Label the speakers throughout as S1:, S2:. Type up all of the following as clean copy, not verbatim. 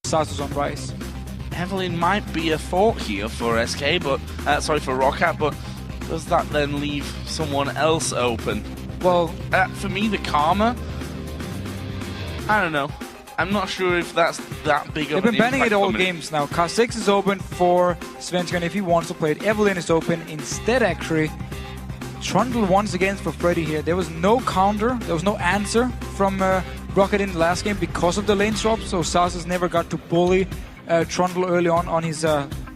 S1: Sasus on Rise.
S2: Evelyn might be a thought here for SK, but for Roccat, but does that then leave someone else open?
S1: Well,
S2: for me, the Karma, I don't know. I'm not sure if that's that big of an impact.
S1: They've been banning it all games now. Car 6 is open for Svenskeren if he wants to play it. Evelyn is open instead, actually. Trundle once again for Freddy here. There was no counter, there was no answer from Roccat in the last game because of the lane swap, so Sasus never got to bully Trundle early on his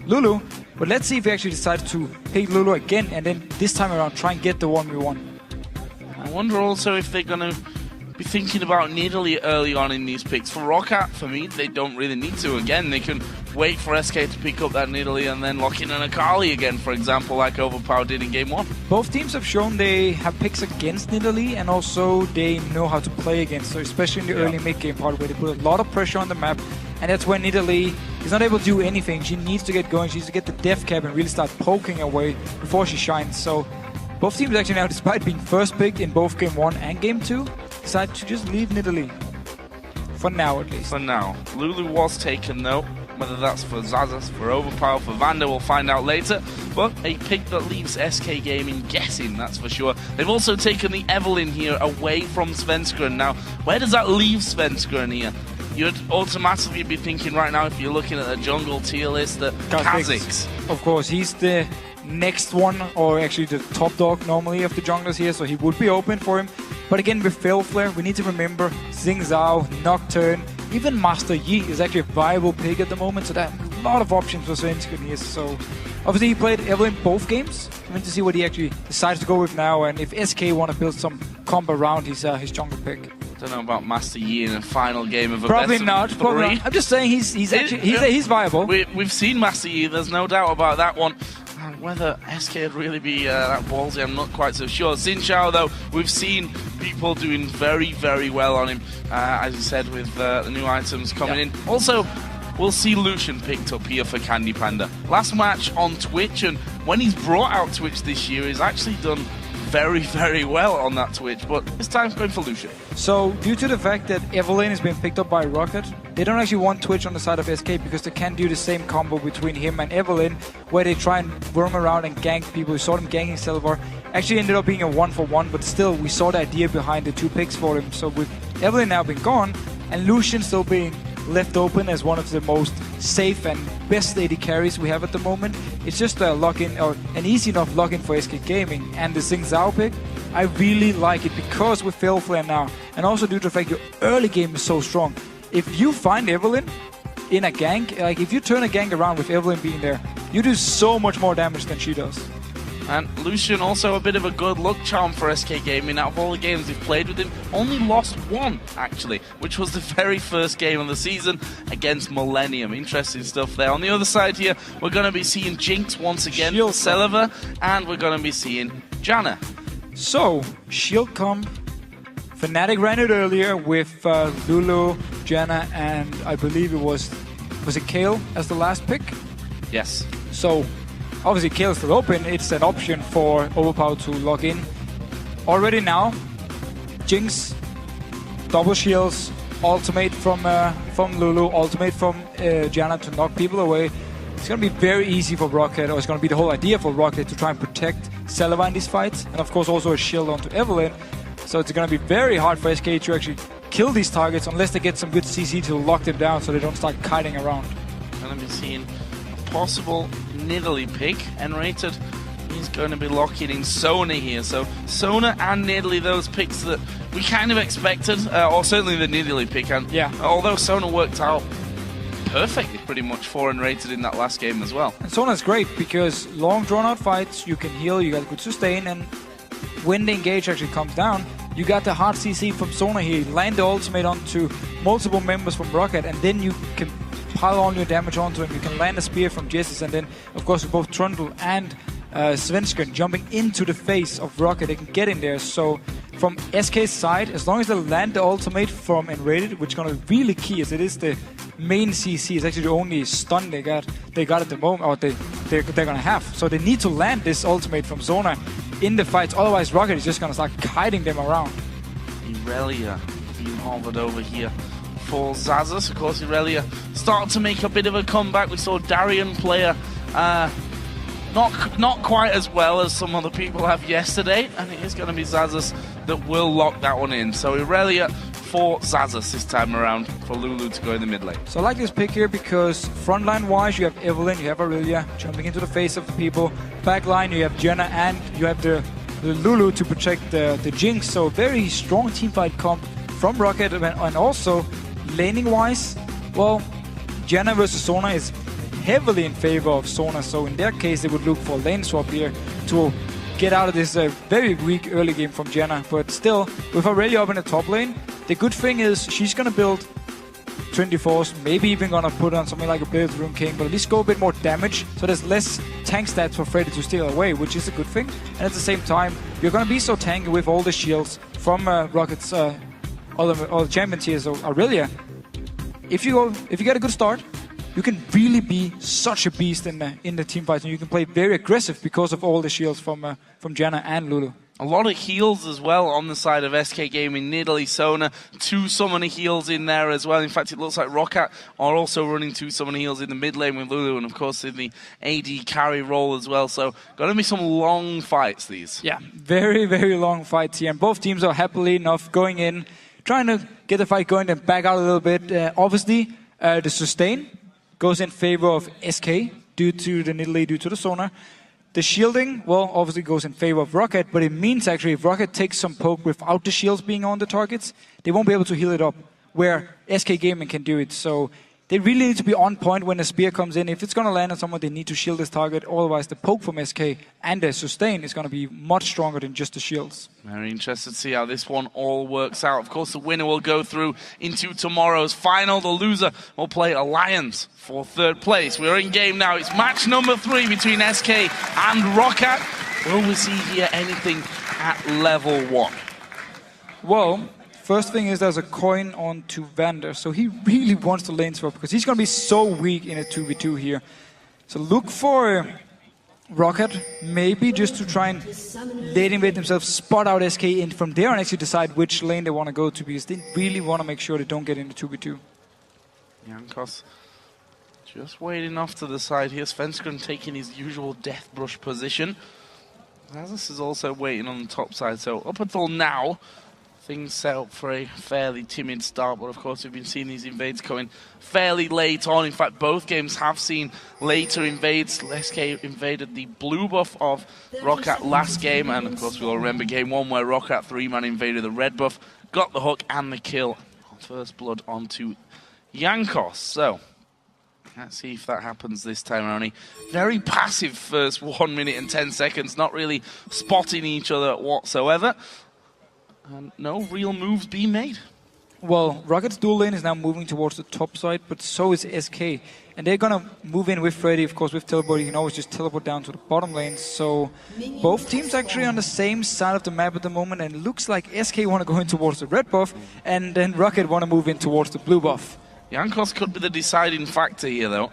S1: Lulu. But let's see if he actually decides to pick Lulu again, and then this time around try and get the 1v1.
S2: I wonder also if they're going to be thinking about Nidalee early on in these picks. For Roccat, for me, they don't really need to. Again, they can wait for SK to pick up that Nidalee and then lock in an Akali again, for example, like Overpower did in Game 1.
S1: Both teams have shown they have picks against Nidalee, and also they know how to play against her, especially in the early mid-game part where they put a lot of pressure on the map, and that's when Nidalee is not able to do anything. She needs to get going, she needs to get the death cap and really start poking away before she shines. So both teams actually now, despite being first picked in both Game 1 and Game 2, decide to just leave Nidalee. For now, at least.
S2: For now. Lulu was taken, though. Whether that's for Zazas, for Overpower, for Vander, we'll find out later. But a pick that leaves SK Gaming guessing, that's for sure. They've also taken the Evelyn here away from Svenskeren. Now, where does that leave Svenskeren here? You'd automatically be thinking right now, if you're looking at the jungle tier list, that Kha'Zix.
S1: Of course, he's the next one, or actually the top dog normally of the junglers here, so he would be open for him. But again, with Fail Flare, we need to remember Xing Zhao, Nocturne, even Master Yi is actually a viable pick at the moment, so there are a lot of options for Svenskeren here. So obviously he played Evelyn both games. I mean, to see what he actually decides to go with now, and if SK want to build some comp around his jungle pick.
S2: I don't know about Master Yi in a final game of a
S1: probably
S2: best
S1: not.
S2: of
S1: Probably
S2: three.
S1: not. I'm just saying he's viable.
S2: We've seen Master Yi. There's no doubt about that one. And whether SK would really be that ballsy, I'm not quite so sure. Xin Zhao, though, we've seen people doing very, very well on him, as you said, with the new items coming in. Also, we'll see Lucian picked up here for Candy Panda. Last match on Twitch, and when he's brought out Twitch this year, he's actually done very, very well on that Twitch, but this time's going for Lucian.
S1: So, due to the fact that Evelyn has been picked up by Roccat, they don't actually want Twitch on the side of SK because they can't do the same combo between him and Evelyn, where they try and roam around and gank people. We saw them ganking Silver. Actually ended up being a 1-for-1, but still, we saw the idea behind the two picks for him. So with Evelyn now being gone, and Lucian still being left open as one of the most safe and best AD carries we have at the moment, it's just a lock-in, or an easy enough lock-in for SK Gaming. And the Xing Zhao pick, I really like it because with Fail Flare now, and also due to the fact your early game is so strong. If you find Evelyn in a gank, like if you turn a gank around with Evelyn being there, you do so much more damage than she does.
S2: And Lucian also a bit of a good luck charm for SK Gaming. Out of all the games they've played with him, only lost one, actually, which was the very first game of the season against Millennium. Interesting stuff there. On the other side here, we're going to be seeing Jinx once again for Celiver, and we're going to be seeing Janna.
S1: So, Shield comp. Fnatic ran it earlier with Lulu, Janna, and I believe it was it Kayle as the last pick?
S2: Yes.
S1: So, obviously Kayle is still open. It's an option for Overpower to log in. Already now, Jinx, double shields, ultimate from Lulu, ultimate from Janna to knock people away. It's going to be very easy for Roccat, or it's going to be the whole idea for Roccat to try and protect Celiver in these fights. And of course also a shield onto Evelyn. So it's going to be very hard for SK to actually kill these targets unless they get some good CC to lock them down so they don't start kiting around.
S2: Going to be seeing a possible Nidalee pick. N-rated, he's going to be locking in Sona here. So Sona and Nidalee, those picks that we kind of expected, or certainly the Nidalee pick. And although Sona worked out perfectly pretty much for N-rated in that last game as well.
S1: And Sona's great because long drawn out fights, you can heal, you got good sustain, and when the engage actually comes down, you got the hard CC from Sona here. You land the ultimate onto multiple members from Roccat, and then you can pile on your damage onto him. You can land a spear from Jessis, and then, of course, with both Trundle and Svenskeren jumping into the face of Roccat, they can get in there. So, from SK's side, as long as they land the ultimate from Enrated, which is going to be really key, as it is the main CC, is actually the only stun they got at the moment, or they're going to have. So they need to land this ultimate from Sona in the fights, otherwise Roccat is just going to start kiting them around.
S2: Irelia being hovered over here for Xaxus. Of course, Irelia started to make a bit of a comeback. We saw Darien player not quite as well as some other people have yesterday, and it is going to be Xaxus that will lock that one in. So Irelia for Xaxus this time around for Lulu to go in the mid lane.
S1: So I like this pick here because frontline wise you have Evelynn, you have Irelia jumping into the face of the people. Backline you have Jenna and you have the Lulu to protect the Jinx. So very strong teamfight comp from Roccat, and also laning wise, well, Jenna versus Sona is heavily in favor of Sona, so in their case they would look for lane swap here to get out of this very weak early game from Jenna. But still, with Irelia up in the top lane, the good thing is she's gonna build 24s, maybe even gonna put on something like a Blade Rune King, but at least go a bit more damage, so there's less tank stats for Freddy to steal away, which is a good thing. And at the same time, you're gonna be so tanky with all the shields from Rocket's all the champions here. So Irelia, if you get a good start, you can really be such a beast in the team fight, and you can play very aggressive because of all the shields from Janna and Lulu.
S2: A lot of heals as well on the side of SK Gaming. Nidalee, Sona, 2 summoner heals in there as well. In fact, it looks like Roccat are also running 2 summoner heals in the mid lane with Lulu, and of course in the AD carry role as well. So gonna be some long fights these.
S1: Yeah, very, very long fights here, and both teams are happily enough going in, trying to get the fight going and back out a little bit. Obviously, the sustain goes in favor of SK due to the Nidalee, due to the Sona. The shielding, well, obviously goes in favor of Roccat, but it means actually if Roccat takes some poke without the shields being on the targets, they won't be able to heal it up, where SK Gaming can do it. So they really need to be on point when a spear comes in. If it's going to land on someone, they need to shield this target. Otherwise, the poke from SK and the sustain is going to be much stronger than just the shields.
S2: Very interested to see how this one all works out. Of course, the winner will go through into tomorrow's final. The loser will play Alliance for 3rd place. We're in game now. It's match number 3 between SK and Roccat. Will we see here anything at level 1?
S1: Well, first thing is there's a coin on to Vander, so he really wants to lane swap because he's going to be so weak in a 2v2 here. So look for Roccat, maybe just to try and let him with himself, spot out SK in from there and actually decide which lane they want to go to, because they really want to make sure they don't get into 2v2.
S2: Jankos just waiting off to the side here. Svenskeren taking his usual death brush position. Xaxus is also waiting on the top side, so up until now, things set up for a fairly timid start, but of course we've been seeing these invades coming fairly late on. In fact, both games have seen later invades. SK invaded the blue buff of Roccat last game, and of course we'll remember game 1 where Roccat 3-man invaded the red buff, got the hook and the kill. First blood onto Jankos. So let's see if that happens this time around. Very passive first 1 minute and 10 seconds, not really spotting each other whatsoever. And no real moves being made.
S1: Well, Rocket's dual lane is now moving towards the top side, but so is SK. And they're gonna move in with Freddy, of course, with teleport. You can always just teleport down to the bottom lane. So both teams actually on the same side of the map at the moment, and it looks like SK want to go in towards the red buff, and then Roccat want to move in towards the blue buff.
S2: Jankos could be the deciding factor here, though.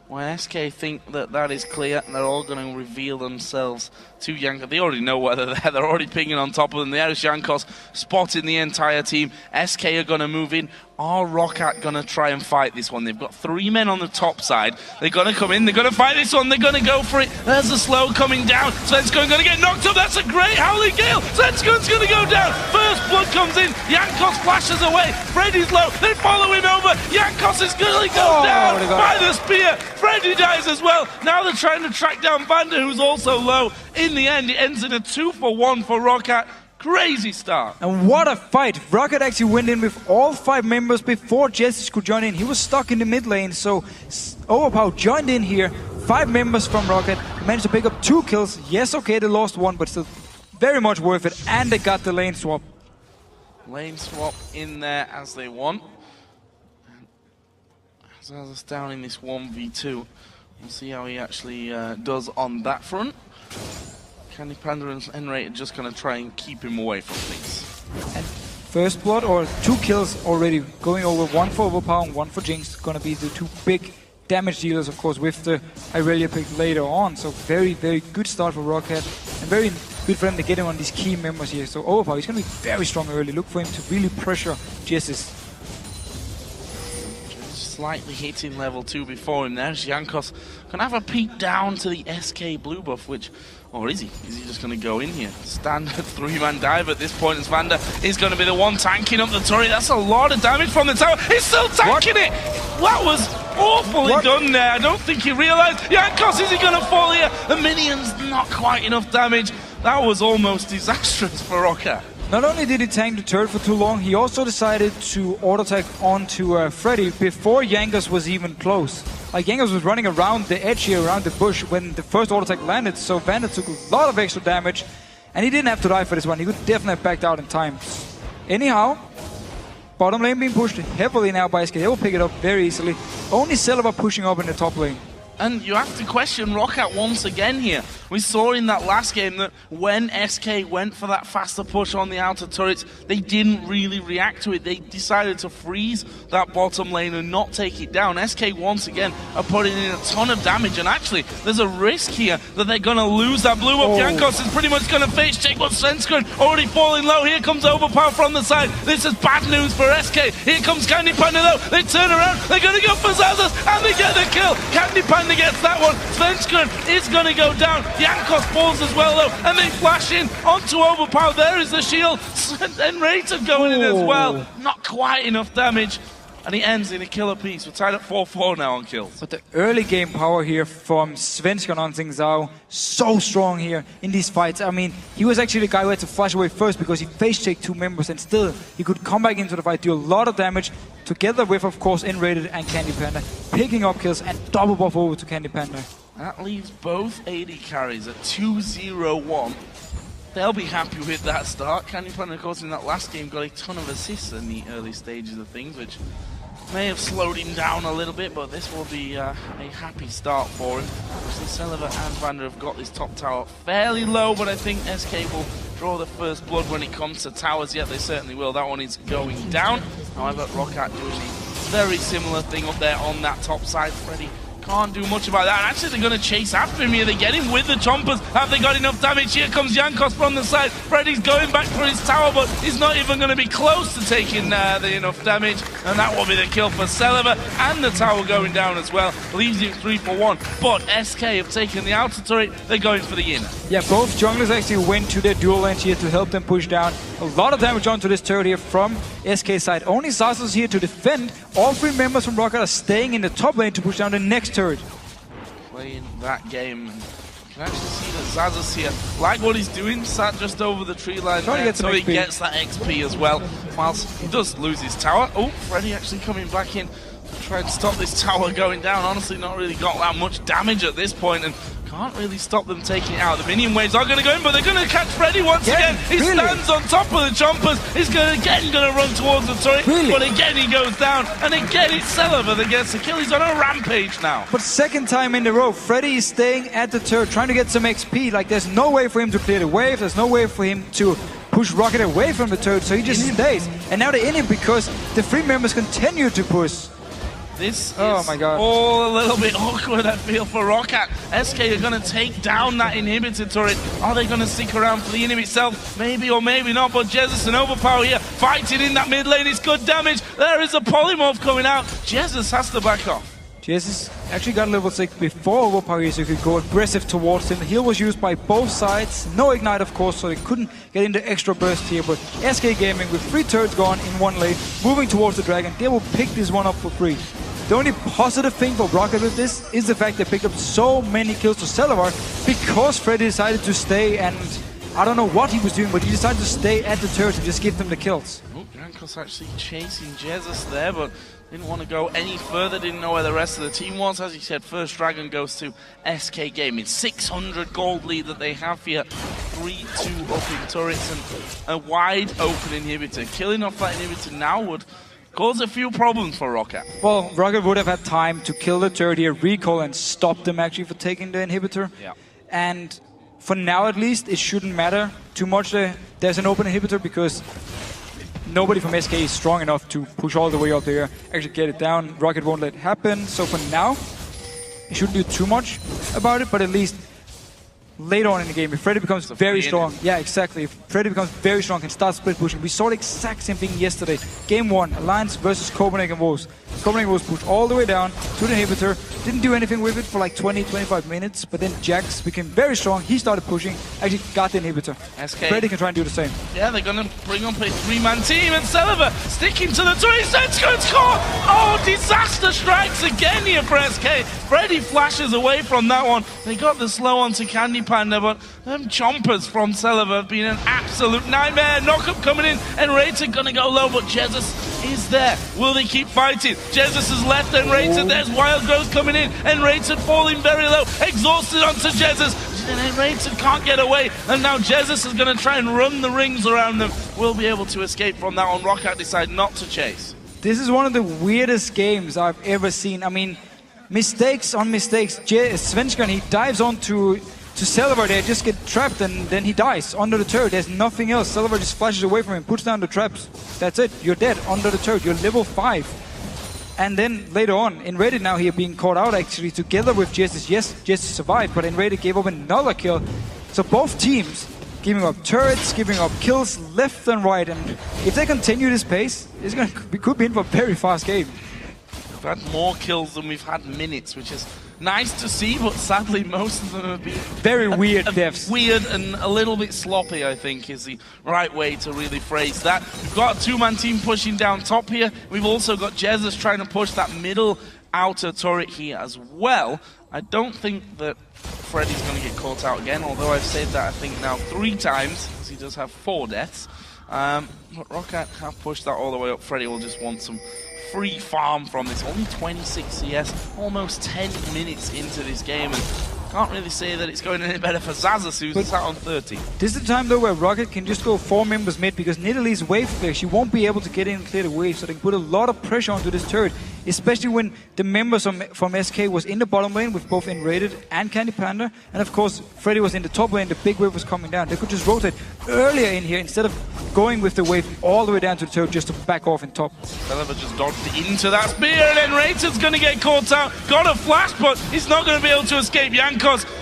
S2: When SK think that that is clear, and they're all going to reveal themselves to Jankos. They already know where they're there. They're already pinging on top of them. There is Jankos spotting the entire team. SK are going to move in. Are Roccat going to try and fight this one? They've got 3 men on the top side. They're going to come in. They're going to fight this one. They're going to go for it. There's the slow coming down. Svenskeren going to get knocked up. That's a great Howling Gale. Svenskeren's going to go down. First blood comes in. Jankos flashes away. Freddy's low. They follow him over. Jankos is going to go down by the spear. Freddy dies as well. Now they're trying to track down Vander, who's also low. In the end, it ends in a 2-for-1 for Roccat. Crazy start.
S1: And what a fight. Roccat actually went in with all 5 members before Jesse could join in. He was stuck in the mid lane, so Overpower joined in here. 5 members from Roccat managed to pick up 2 kills. Yes, okay, they lost 1, but still very much worth it. And they got the lane swap.
S2: Lane swap in there as they want. Xaxus down in this 1v2. We'll see how he actually does on that front. Candy Panda and Enrate are just going to try and keep him away from things.
S1: And first blood, or 2 kills already, going over, 1 for Overpower and 1 for Jinx. Going to be the 2 big damage dealers, of course, with the Irelia pick later on. So very, very good start for Roccat, and very good for them to get him on these key members here. So Overpower, he's going to be very strong early. Look for him to really pressure Jessis.
S2: slightly hitting level 2 before him. There's Jankos. Gonna have a peek down to the SK blue buff, which... Or is he? Is he just going to go in here? Standard 3-man dive at this point as Vander is going to be the one tanking up the turret. That's a lot of damage from the tower. He's still tanking it! That was awfully done there. I don't think he realized. Jankos, is he going to fall here? The minions, not quite enough damage. That was almost disastrous for Roccat.
S1: Not only did he tank the turret for too long, he also decided to auto-attack onto Freddy before Jankos was even close. Like, Jankos was running around the edge here, around the bush, when the first auto-attack landed, so Vander took a lot of extra damage, and he didn't have to die for this one. He could definitely have backed out in time. Anyhow, bottom lane being pushed heavily now by SK. They will pick it up very easily. Only Celebar pushing up in the top lane.
S2: And you have to question Roccat once again here. We saw in that last game that when SK went for that faster push on the outer turrets, they didn't really react to it. They decided to freeze that bottom lane and not take it down. SK once again are putting in a ton of damage, and actually there's a risk here that they're going to lose that blue up. Jankos is pretty much going to face check, but Svenskeren already falling low. Here comes Overpower from the side. This is bad news for SK. Here comes Candy Panda though. They turn around, they're going to go for Zazas, and they get the kill. Candy Panda gets that one. Svenskeren is going to go down. Jankos falls as well though, and they flash in onto Overpower. There is the shield, and Rater going in as well. Not quite enough damage, and he ends in a killer piece. We're tied at 4-4 now on kills.
S1: But the early game power here from Svenskeren on Xing Zhao, so strong here in these fights. I mean, he was actually the guy who had to flash away first because he face-checked 2 members, and still he could come back into the fight, do a lot of damage, together with, of course, N-Rated and Candy Panda, picking up kills and double buff over to Candy Panda.
S2: That leaves both AD carries at 2-0-1. They'll be happy with that start. Candy Panda, of course, in that last game got a ton of assists in the early stages of things, which may have slowed him down a little bit, but this will be a happy start for him. Obviously, Celebar and Vander have got this top tower fairly low, but I think SK will draw the first blood when it comes to towers. Yet they certainly will. That one is going down. However, Roccat doing a very similar thing up there on that top side. Freddy can't do much about that. And actually, they're going to chase after him here. They get him with the chompers. Have they got enough damage? Here comes Jankos from the side. Freddy's going back for his tower, but he's not even going to be close to taking the enough damage. And that will be the kill for Celebar. And the tower going down as well. Leaves him 3-for-1. But SK have taken the outer turret. They're going for the inner.
S1: Yeah, both junglers actually went to their dual lanes here to help them push down. A lot of damage onto this turret here from SK side. Only Zazas here to defend. All 3 members from Roccat are staying in the top lane to push down the next turret.
S2: Playing that game. You can actually see that Zazas here, like what he's doing, sat just over the tree line there, so he gets that XP as well, whilst he does lose his tower. Oh, Freddy actually coming back in to try and stop this tower going down. Honestly, not really got that much damage at this point, and can't really stop them taking it out. The minion waves are going to go in, but they're going to catch Freddy once again. He stands on top of the chompers. He's going to run towards the turret, but again he goes down, and again it's Celebar that gets the kill. He's on a rampage now.
S1: But second time in a row, Freddy is staying at the turret, trying to get some XP. Like, there's no way for him to clear the wave. There's no way for him to push Roccat away from the turret, so he just stays. And now they're in him because the 3 members continue to push.
S2: This is all a little bit awkward, I feel, for Roccat. SK are going to take down that inhibitor turret. Are they going to stick around for the inhib itself? Maybe or maybe not, but Jesus and Overpower here fighting in that mid lane. It's good damage. There is a polymorph coming out. Jesus has to back off.
S1: Jesus actually got level 6 before Overpower here, so he could go aggressive towards him. The heal was used by both sides. No ignite, of course, so they couldn't get into extra burst here. But SK Gaming, with 3 turrets gone in one lane, moving towards the dragon, they will pick this one up for free. The only positive thing for Roccat with this is the fact they picked up so many kills to Celebar because Freddy decided to stay, and I don't know what he was doing, but he decided to stay at the turret and just give them the kills.
S2: Oh, Jankos actually chasing Jesus there, but didn't want to go any further, didn't know where the rest of the team was. As he said, first dragon goes to SK Gaming. 600 gold lead that they have here. 3-2 up in turrets and a wide open inhibitor. Killing off that inhibitor now would cause a few problems for Roccat.
S1: Well, Roccat would have had time to kill the turret here, recall, and stop them actually for taking the inhibitor.
S2: Yeah.
S1: And for now at least, it shouldn't matter too much. There's an open inhibitor because nobody from SK is strong enough to push all the way up there, actually get it down. Roccat won't let it happen. So for now, it shouldn't do too much about it, but at least later on in the game, if Freddy becomes very strong, yeah, exactly. If Freddy becomes very strong and starts split pushing, we saw the exact same thing yesterday. Game 1, Alliance versus Copenhagen Wolves. Copenhagen Wolves pushed all the way down to the inhibitor, didn't do anything with it for like 20-25 minutes, but then Jax became very strong, he started pushing, actually got the inhibitor.
S2: SK.
S1: Freddy can try and do the same.
S2: Yeah, they're going to bring up a 3-man team, and Celiver sticking to the twin, Sensco's caught! Oh, disaster strikes again here for SK. Freddy flashes away from that one. They got the slow onto Candy Panda, but them chompers from Celiver have been an absolute nightmare. Knockup coming in, and Raider gonna go low, but Jesus is there. Will they keep fighting? Jesus is left, and Raider, there's Wild Growth coming in, and Raider falling very low, exhausted onto Jesus. And Raider can't get away, and now Jesus is gonna try and run the rings around them. Will be able to escape from that one. Roccat decide not to chase.
S1: This is one of the weirdest games I've ever seen. I mean, mistakes on mistakes. Svenskan, he dives onto Celiver there, just get trapped, and then he dies under the turret. There's nothing else. Celiver just flashes away from him, puts down the traps. That's it. You're dead under the turret. You're level 5. And then later on, Enrated now here being caught out actually together with Jessis. Yes, Jessis survived, but Enrated gave up another kill. So both teams giving up turrets, giving up kills left and right. And if they continue this pace, we could be in for a very fast game.
S2: We've had more kills than we've had minutes, which is nice to see, but sadly most of them have been
S1: very weird deaths.
S2: Weird and a little bit sloppy, I think, is the right way to really phrase that. We've got a 2-man team pushing down top here. We've also got Jesus trying to push that middle outer turret here as well. I don't think that Freddy's going to get caught out again, although I've said that I think now 3 times, because he does have 4 deaths. But Roccat have pushed that all the way up. Freddy will just want some free farm from this. Only 26 CS, almost 10 minutes into this game, and can't really say that it's going any better for Zazas, who's sat on 30.
S1: This is the time though where Roccat can just go 4 members mid, because Nidalee's wave clear. She won't be able to get in and clear the wave, so they can put a lot of pressure onto this turret, especially when the members from SK was in the bottom lane with both Enrated and Candy Panda, and of course Freddy was in the top lane. The big wave was coming down. They could just rotate earlier in here instead of going with the wave all the way down to the turret just to back off in top.
S2: Celiver just dodged into that spear, and then Raiden's going to get caught out. Got a flash, but he's not going to be able to escape Jankos.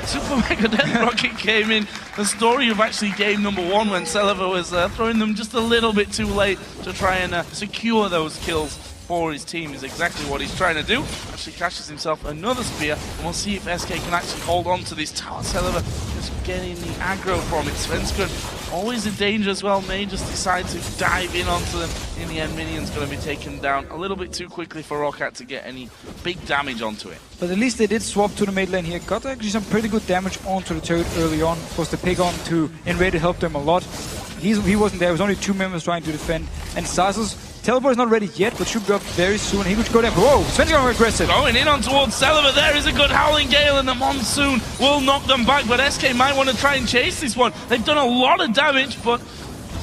S2: Super Mega Death Rocket came in. The story of actually game number 1 when Celiver was throwing them just a little bit too late to try and secure those kills for his team is exactly what he's trying to do. Actually catches himself another spear, and we'll see if SK can actually hold on to this tower. Celiver just getting the aggro from it. Svenskan always in danger as well, may just decide to dive in onto them. In the end, Minion's going to be taken down a little bit too quickly for Roccat to get any big damage onto it.
S1: But at least they did swap to the mid lane here. Got actually some pretty good damage onto the turret early on. Of course, the pick on to Enrated helped them a lot. He wasn't there. It was only 2 members trying to defend. And Zazas, teleport is not ready yet, but should be up very soon. He could go down. Whoa, Svenskan aggressive.
S2: Going in on towards Celiver. There is a good Howling Gale, and the Monsoon will knock them back. But SK might want to try and chase this one. They've done a lot of damage, but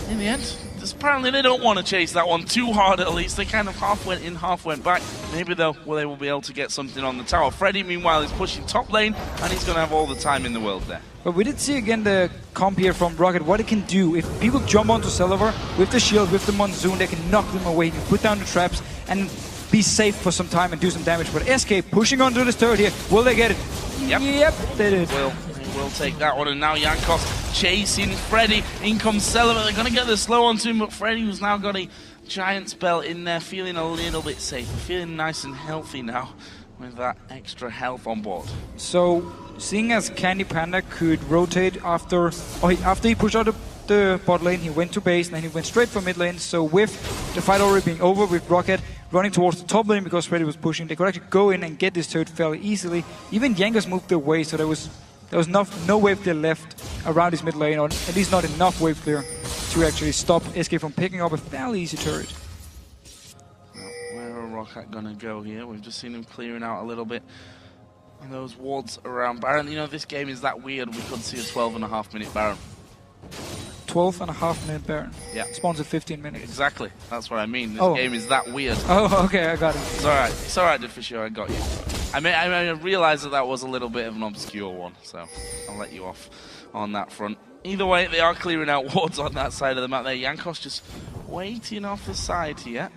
S2: in the end, apparently they don't want to chase that one too hard at least. They kind of half went in, half went back. Maybe though, they will be able to get something on the tower. Freddy, meanwhile, is pushing top lane, and he's going to have all the time in the world there.
S1: But we did see again the comp here from Roccat, what it can do. If people jump onto Celiver with the shield, with the Monsoon, they can knock them away, can put down the traps, and be safe for some time and do some damage. But SK pushing onto this turret here, will they get it? Yep, they did.
S2: Will take that one, and now Jankos chasing Freddy. In comes Celiver. They're going to get the slow onto him, but Freddy, who's now got a giant spell in there, feeling a little bit safe, feeling nice and healthy now with that extra health on board.
S1: So, seeing as Candy Panda could rotate after he pushed out the bot lane, he went to base, and then he went straight for mid lane. So with the fight already being over, with Roccat running towards the top lane because Freddy was pushing, they could actually go in and get this turret fairly easily. Even Jankos moved away, so there was no wave clear left around his mid lane, or at least not enough wave clear to actually stop SK from picking up a fairly easy turret.
S2: Where are Roccat gonna go here? We've just seen him clearing out a little bit on those wards around Baron. You know, this game is that weird, we could see a 12.5-minute Baron.
S1: 12.5-minute Baron?
S2: Yeah.
S1: Spawns at 15 minutes.
S2: Exactly, that's what I mean. This game is that weird.
S1: Oh, okay, I got it.
S2: It's alright, Fisher, I got you. I realised that was a little bit of an obscure one, so I'll let you off on that front. Either way, they are clearing out wards on that side of the map there. Jankos just waiting off the side here.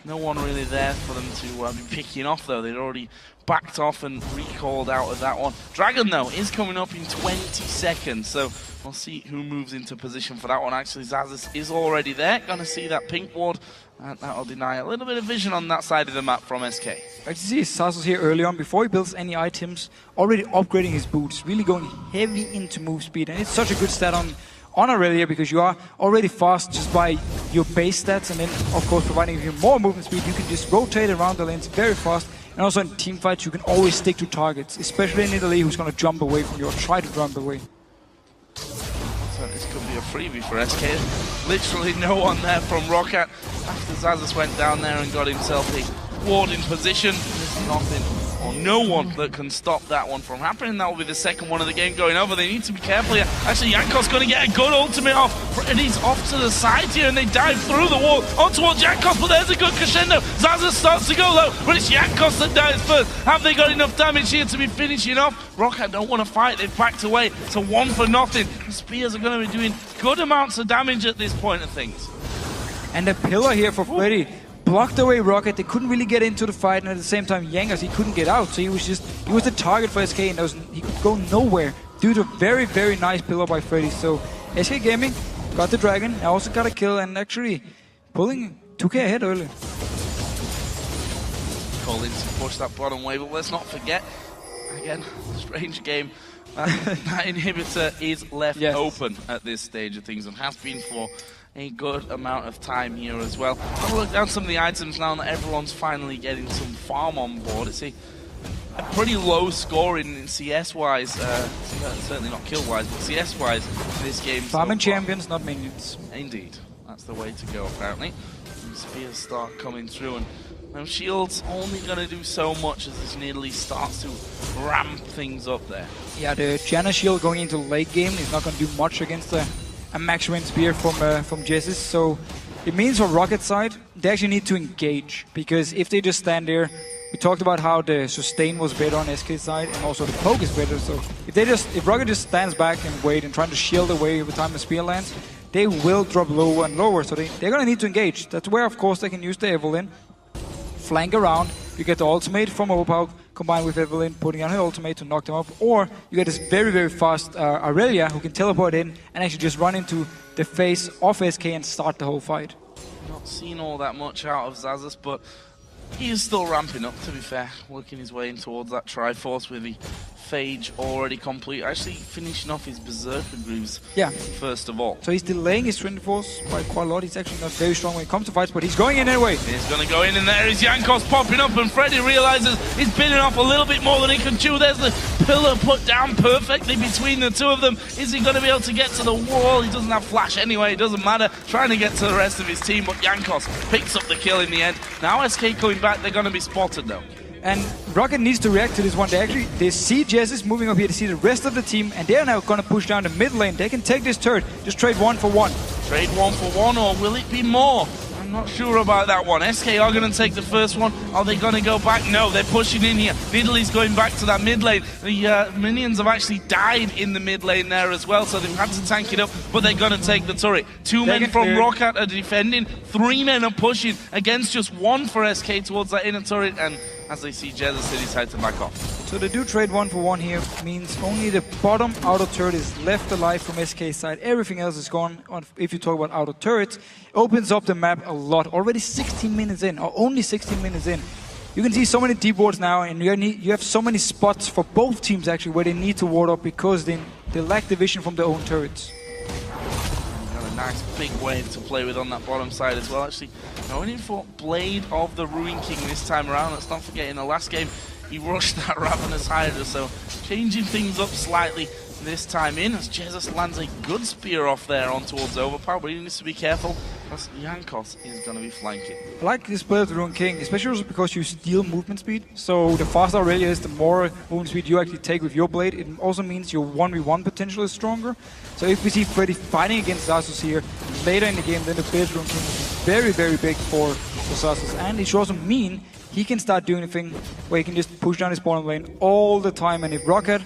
S2: No one really there for them to be picking off, though. They'd already backed off and recalled out of that one. Dragon, though, is coming up in 20 seconds, so we'll see who moves into position for that one. Actually, Xaxus is already there. Gonna see that pink ward, and that'll deny a little bit of vision on that side of the map from SK.
S1: I see Xaxus here early on, before he builds any items, already upgrading his boots, really going heavy into move speed, and it's such a good stat on Aurelia, because you are already fast just by your base stats, and then of course providing you more movement speed, you can just rotate around the lanes very fast, and also in team fights you can always stick to targets, especially in Italy, who's going to jump away from you or try to jump away.
S2: So this could be a freebie for SK. Literally no one there from Roccat after Xaxus went down there and got himself a ward in position. There's nothing or no one that can stop that one from happening. That will be the second one of the game going over. They need to be careful here. Actually, Jankos going to get a good ultimate off, and he's off to the side here, and they dive through the wall on towards Jankos, but there's a good crescendo. Xaxus starts to go low, but it's Jankos that dies first. Have they got enough damage here to be finishing off? Roccat don't want to fight. They've backed away. It's a 1 for nothing. The spears are going to be doing good amounts of damage at this point of things.
S1: And the pillar here for Freddy blocked away Roccat. They couldn't really get into the fight, and at the same time Jankos, he couldn't get out, so he was the target for SK, and he could go nowhere due to a very, very nice pillar by Freddy. So SK Gaming got the dragon, also got a kill, and actually pulling 2k ahead early.
S2: Colin to push that bottom wave, but let's not forget, again, strange game. That inhibitor is left open at this stage of things, and has been for a good amount of time here as well. I'll look down some of the items now that everyone's finally getting some farm on board. It's a pretty low score in CS-wise, certainly not kill-wise, but CS-wise in this game.
S1: Farming champions, not minions.
S2: Indeed, that's the way to go apparently. And spears start coming through, and now Shield's only going to do so much as this Italy starts to ramp things up there.
S1: Yeah, the Janna shield going into late game is not going to do much against a max range spear from Jessis, so it means for Rocket's side, they actually need to engage, because if they just stand there, we talked about how the sustain was better on SK's side, and also the poke is better, so if Rocket just stands back and wait and trying to shield away every time the spear lands, they will drop lower and lower, so they're going to need to engage. That's where, of course, they can use the Evelynn, flank around, you get the ultimate from Overpower, combined with Evelynn putting on her ultimate to knock them up, or you get this very, very fast Aurelia who can teleport in and actually just run into the face of SK and start the whole fight.
S2: Not seen all that much out of Xaxus, but he is still ramping up, to be fair, working his way in towards that Triforce with the Phage already complete, actually finishing off his Berserker Grooves first of all.
S1: So he's delaying his Triforce by quite a lot. He's actually not very strong when it comes to fights, but he's going in anyway.
S2: He's going to go in, and there is Jankos popping up, and Freddy realizes he's biting off a little bit more than he can chew. There's the pillar put down perfectly between the two of them. Is he going to be able to get to the wall? He doesn't have flash anyway, it doesn't matter. Trying to get to the rest of his team, but Jankos picks up the kill in the end. Now SK coming back, they're going to be spotted though.
S1: And Roccat needs to react to this one. They see Jessis moving up here, they see the rest of the team, and they're now going to push down the mid lane. They can take this turret, just trade 1 for 1.
S2: Trade 1 for 1, or will it be more? I'm not sure about that one. SK are going to take the first one. Are they going to go back? No, they're pushing in here. Italy's going back to that mid lane. The minions have actually died in the mid lane there as well, so they've had to tank it up, but they're going to take the turret. 2 men from Roccat are defending, 3 men are pushing against just 1 for SK towards that inner turret, and as they see Jessis, they decide to back off.
S1: So they do trade 1 for 1 here, means only the bottom outer turret is left alive from SK's side. Everything else is gone. If you talk about outer turrets, opens up the map a lot. Already 16 minutes in, or only 16 minutes in. You can see so many deep wards now, and you have so many spots for both teams actually where they need to ward up because they lack the vision from their own turrets.
S2: Nice big wave to play with on that bottom side as well. Actually, going in for Blade of the Ruin King this time around. Let's not forget, in the last game, he rushed that Ravenous Hydra, so changing things up slightly this time in, as Jessis lands a good spear off there on towards Overpower, but he needs to be careful, because Jankos is going to be flanking.
S1: I like this play of the Ruin King, especially also because you steal movement speed, so the faster Aurelia is, the more movement speed you actually take with your blade. It also means your 1v1 potential is stronger. So if we see Freddy fighting against Xaxus here later in the game, then the play of the Ruin King is very, very big for Xaxus, and it should also mean he can start doing a thing where he can just push down his bottom lane all the time, and if Roccat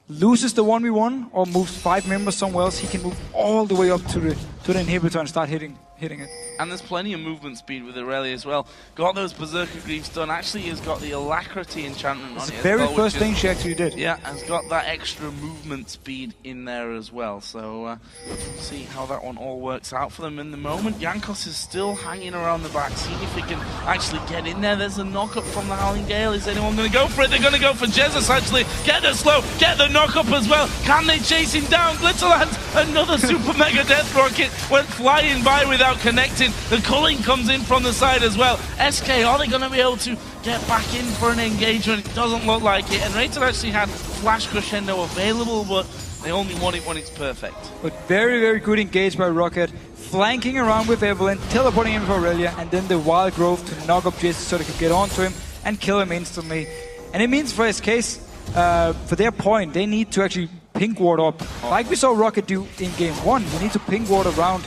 S1: loses the 1v1 or moves 5 members somewhere else, he can move all the way up to the inhibitor and start hitting it.
S2: And there's plenty of movement speed with Aurelia as well. Got those Berserker Greaves done. Actually, has got the Alacrity enchantment on it.
S1: The very first thing she actually did.
S2: Yeah, has got that extra movement speed in there as well. So we'll see how that one all works out for them in the moment. Jankos is still hanging around the back, seeing if he can actually get in there. There's a knock-up from the Howling Gale. Is anyone going to go for it? They're going to go for Jesus, actually. Get the slow, get the knock-up as well. Can they chase him down? Glitterlands, another super mega death rocket, went flying by without connecting. The culling comes in from the side as well. SK, are they going to be able to get back in for an engagement? It doesn't look like it. And Raider actually had Flash Crescendo available, but they only want it when it's perfect. But
S1: very, very good engage by Roccat. Flanking around with Evelynn, teleporting him for Aurelia, and then the Wild Growth to knock up Jesus so they could get onto him and kill him instantly. And it means for SK's, for their point, they need to actually pink ward up. Like we saw Roccat do in game 1, you need to pink ward around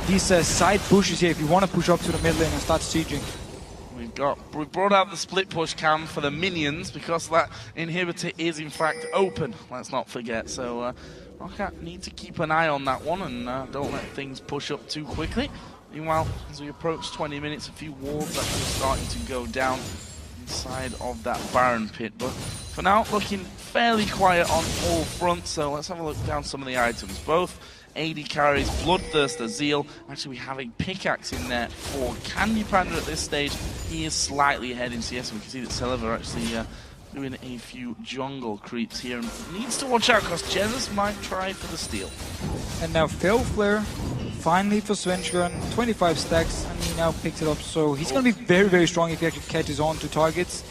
S1: these side pushes here if you want to push up to the mid lane and start sieging.
S2: We brought out the split push cam for the minions because that inhibitor is in fact open, let's not forget. So Roccat need to keep an eye on that one and don't let things push up too quickly. Meanwhile, as we approach 20 minutes, a few wards actually starting to go down inside of that Baron pit. But for now, looking fairly quiet on all fronts. So let's have a look down some of the items. Both AD carries, Bloodthirster, Zeal. Actually, we have a pickaxe in there for Candy Panda at this stage. He is slightly ahead in CS. We can see that Celever actually doing a few jungle creeps here. And needs to watch out because Jesus might try for the steal.
S1: And now Fell Flare, finally for Svenskeren, 25 stacks, and he now picks it up. So he's going to be very, very strong if he actually catches on to targets.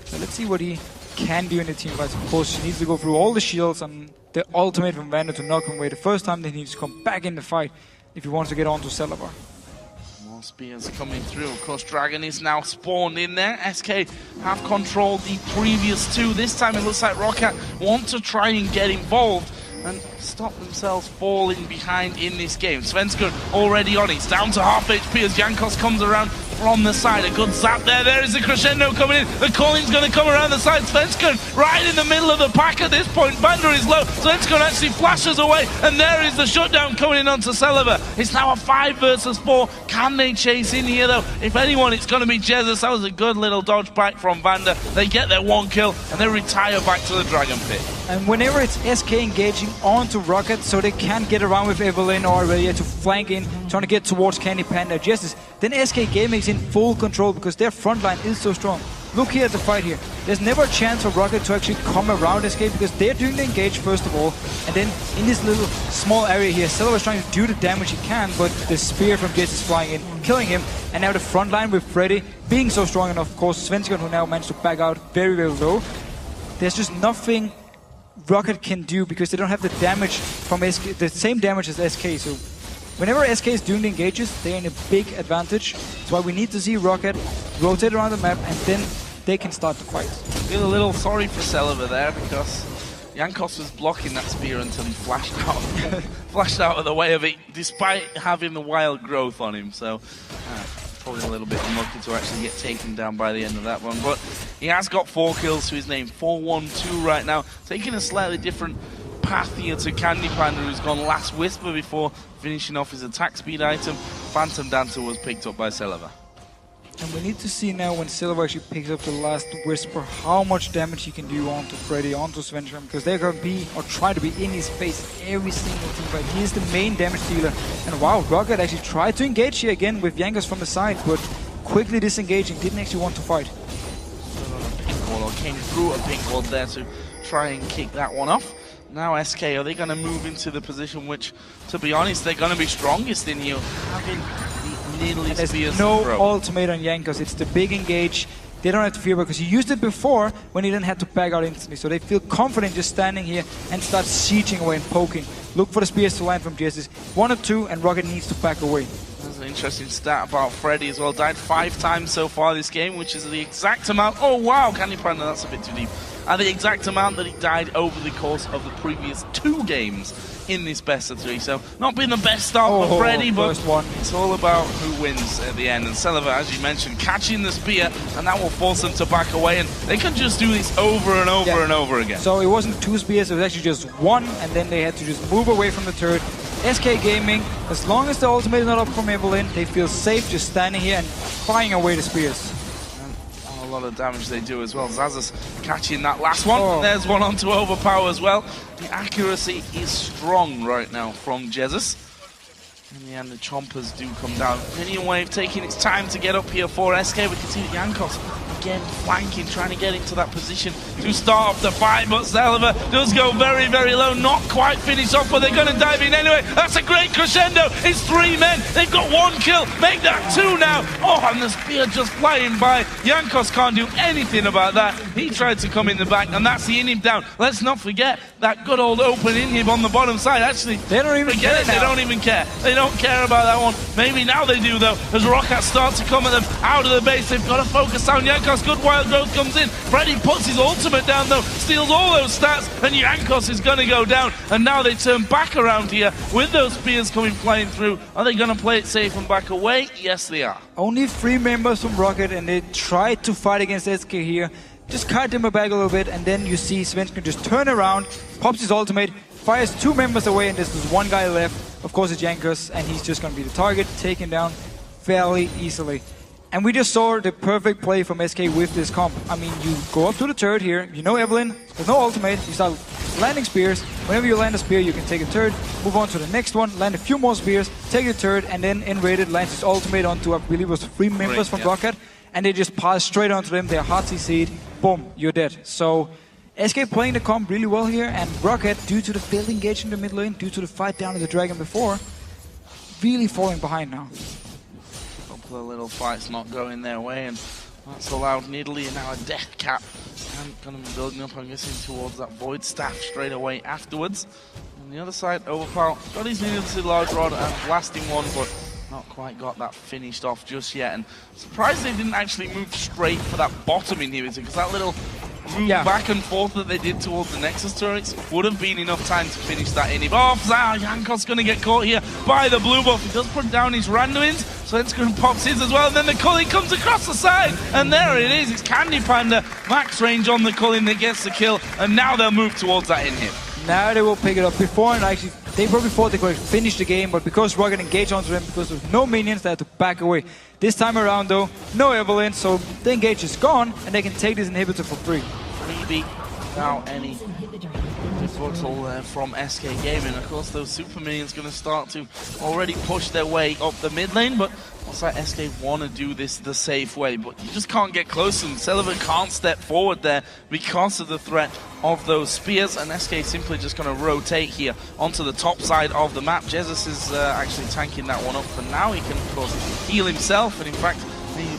S1: So let's see what he can do in the team fights. Of course, he needs to go through all the shields and the ultimate from Vander to knock him away the first time. Then he needs to come back in the fight if he wants to get on to Celebar.
S2: More spears coming through. Of course, Dragon is now spawned in there. SK have controlled the previous two. This time it looks like Roccat want to try and get involved and stop themselves falling behind in this game. Svenskeren already on it. It's down to half HP as Jankos comes around from the side. A good zap there. There is the crescendo coming in. The calling's going to come around the side. Svenskeren right in the middle of the pack at this point. Vander is low. Svenskeren actually flashes away. And there is the shutdown coming in onto Celeber. It's now a 5 versus 4. Can they chase in here though? If anyone, it's going to be Jesus. That was a good little dodge back from Vander. They get their 1 kill and they retire back to the Dragon Pit.
S1: And whenever it's SK engaging onto Roccat so they can't get around with Evelynn or Aurelia to flank in, trying to get towards Candy Panda Justice, then SK Gaming's in full control because their front line is so strong. Look here at the fight here. There's never a chance for Roccat to actually come around SK because they're doing the engage first of all, and then in this little small area here, Celeber's trying to do the damage he can, but the spear from Jess is flying in, killing him, and now the front line with Freddy being so strong, and of course Svenskeren, who now managed to back out very, very low. There's just nothing Roccat can do because they don't have the damage from SK, the same damage as SK. So whenever SK is doing the engages, they're in a big advantage. That's why we need to see Roccat rotate around the map and then they can start the fight.
S2: I feel a little sorry for Celeber there because Jankos was blocking that spear until he flashed out, flashed out of the way of it, despite having the wild growth on him. So probably a little bit unlucky to actually get taken down by the end of that one. But he has got 4 kills to his name, 4-1-2 right now, taking a slightly different path here to Candy Panda, who's gone Last Whisper before finishing off his attack speed item. Phantom Dancer was picked up by Celeber.
S1: And we need to see now when Celeber actually picks up the Last Whisper how much damage he can do onto Freddy, onto Svenskeren, because they're going to be, or try to be in his face every single team fight. He is the main damage dealer. And wow, Roccat actually tried to engage here again with Jankos from the side, but quickly disengaging, didn't actually want to fight.
S2: Pink wall, or came through a pink wall there to try and kick that one off. Now SK, are they going to move into the position which, to be honest, they're going to be strongest in here, having the needly spears.
S1: No ultimate on Jankos, it's the big engage. They don't have to fear because he used it before when he didn't have to back out instantly. So they feel confident just standing here and start sieging away and poking. Look for the spears to land from Jesus. 1 or 2 and Roccat needs to back away.
S2: There's an interesting stat about Freddy as well. Died 5 times so far this game, which is the exact amount. Oh wow, Candy Panda, that's a bit too deep. And the exact amount that he died over the course of the previous 2 games in this best of 3. So not been the best start for Freddy, but it's all about who wins at the end. And Celeber, as you mentioned, catching the spear, and that will force them to back away. And they could just do this over and over and over again.
S1: So it wasn't 2 spears, it was actually just 1, and then they had to just move away from the turret, SK Gaming, as long as the ultimate is not up from Evelyn, they feel safe just standing here and firing away the spears.
S2: A lot of damage they do as well. Xaxus catching that last one. There's one onto Overpower as well. The accuracy is strong right now from Jesus. In the end, the Chompers do come down. Minion Wave taking its time to get up here for SK. We can see Jankos again flanking, trying to get into that position to start off the fight, but Selva does go very, very low. Not quite finished off, but they're going to dive in anyway. That's a great crescendo. It's 3 men. They've got 1 kill. Make that 2 now. Oh, and the spear just flying by. Jankos can't do anything about that. He tried to come in the back, and that's the inhib down. Let's not forget that good old open inhib on the bottom side. Actually,
S1: they don't even care.
S2: They don't even care. They don't care about that one. Maybe now they do, though, as Roccat starts to come at them out of the base. They've got to focus down. Jankos, good wild growth comes in. Freddy puts his ultimate down, though, steals all those stats, and Jankos is going to go down. And now they turn back around here with those spears coming flying through. Are they going to play it safe and back away? Yes, they are.
S1: Only 3 members from Roccat, and they tried to fight against SK here. Just cut them back a little bit, and then you see Svensson just turn around, pops his ultimate, fires 2 members away, and there's just 1 guy left. Of course, it's Jankos, and he's just going to be the target, taken down fairly easily. And we just saw the perfect play from SK with this comp. I mean, you go up to the turret here, you know Evelyn, there's no ultimate, you start landing spears. Whenever you land a spear, you can take a turret, move on to the next one, land a few more spears, take a turret, and then N-rated lands his ultimate onto, I believe it was 3 members from Roccat, and they just pass straight onto them, they're hard CC'd, boom, you're dead. So, SK playing the comp really well here, and Roccat, due to the failed engage in the mid lane, due to the fight down to the Dragon before, really falling behind now.
S2: The little fight's not going their way, and that's allowed Nidalee and now a death cap. And going to be building up, I'm guessing, towards that Void Staff straight away afterwards. On the other side, Overpower got his needed large rod and blasting one, but not quite got that finished off just yet. And surprised they didn't actually move straight for that bottom inhibitor, because that little move back and forth that they did towards the Nexus turrets would have been enough time to finish that inhib off. Jankos going to get caught here by the blue buff. He does put down his randomins, so Svenskun pops his as well, and then the Culling comes across the side, and there it is. It's Candy Panda, max range on the Culling that gets the kill, and now they'll move towards that inhib.
S1: Now they will pick it up. Before, and actually, they probably thought they could finish the game, but because Roccat engaged onto them, because there's no minions, they had to back away. This time around, though, no Evelyn, so the engage is gone, and they can take this inhibitor for free.
S2: Maybe without any rebuttal from SK Gaming. Of course, those super minions going to start to already push their way up the mid lane, but looks like SK want to do this the safe way, but you just can't get close to them. Sullivan can't step forward there because of the threat of those spears, and SK simply just going to rotate here onto the top side of the map. Jesus is actually tanking that one up for now. He can, of course, heal himself, and in fact,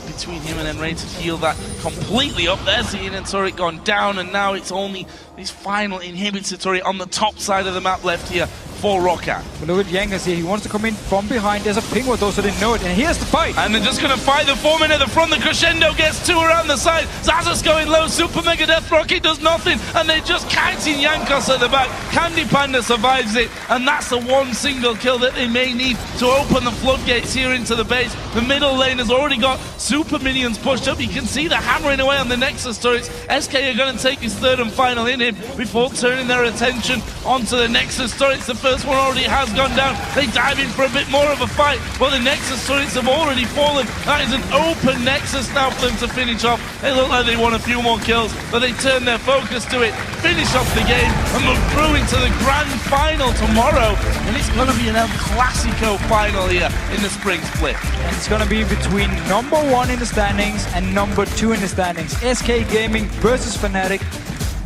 S2: between him and Enray to heal that completely up. There's the Inner turret gone down, and now it's only this final inhibitor turret on the top side of the map left here for Roccat.
S1: But look at Jankos here, he wants to come in from behind. There's a ping with those who didn't know it, and here's the fight.
S2: And they're just going to fight the 4 men at the front. The crescendo gets 2 around the side. Xaxus going low, Super Mega Death Rocket does nothing, and they're just counting Jankos at the back. Candy Panda survives it, and that's the 1 single kill that they may need to open the floodgates here into the base. The middle lane has already got super minions pushed up. You can see the hammering away on the Nexus turrets. SK are going to take his 3rd and final inhib before turning their attention onto the Nexus turrets. The first one already has gone down. They dive in for a bit more of a fight. Well, the Nexus turrets have already fallen. That is an open Nexus now for them to finish off. They look like they want a few more kills, but they turn their focus to it, finish off the game, and move through into the grand final tomorrow. And it's going to be an El Clasico final here in the spring split.
S1: And it's going to be between number 1 in the standings and number 2 in the standings. SK Gaming versus Fnatic.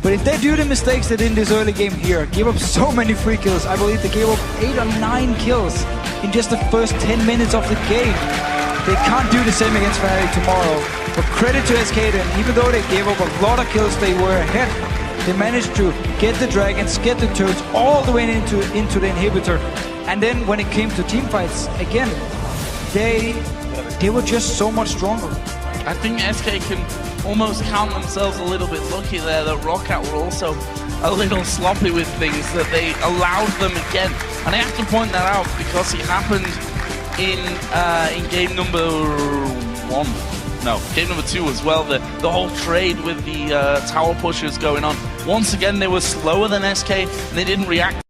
S1: But if they do the mistakes they did in this early game here, give up so many free kills, I believe they gave up 8 or 9 kills in just the first 10 minutes of the game. They can't do the same against Fnatic tomorrow. But credit to SK then, even though they gave up a lot of kills, they were ahead. They managed to get the dragons, get the turrets all the way into the inhibitor. And then when it came to team fights, again, they were just so much stronger.
S2: I think SK can almost count themselves a little bit lucky there that Roccat were also a little sloppy with things, that they allowed them again. And I have to point that out because it happened in game number 1. No, game number 2 as well. The whole trade with the tower pushers going on. Once again, they were slower than SK and they didn't react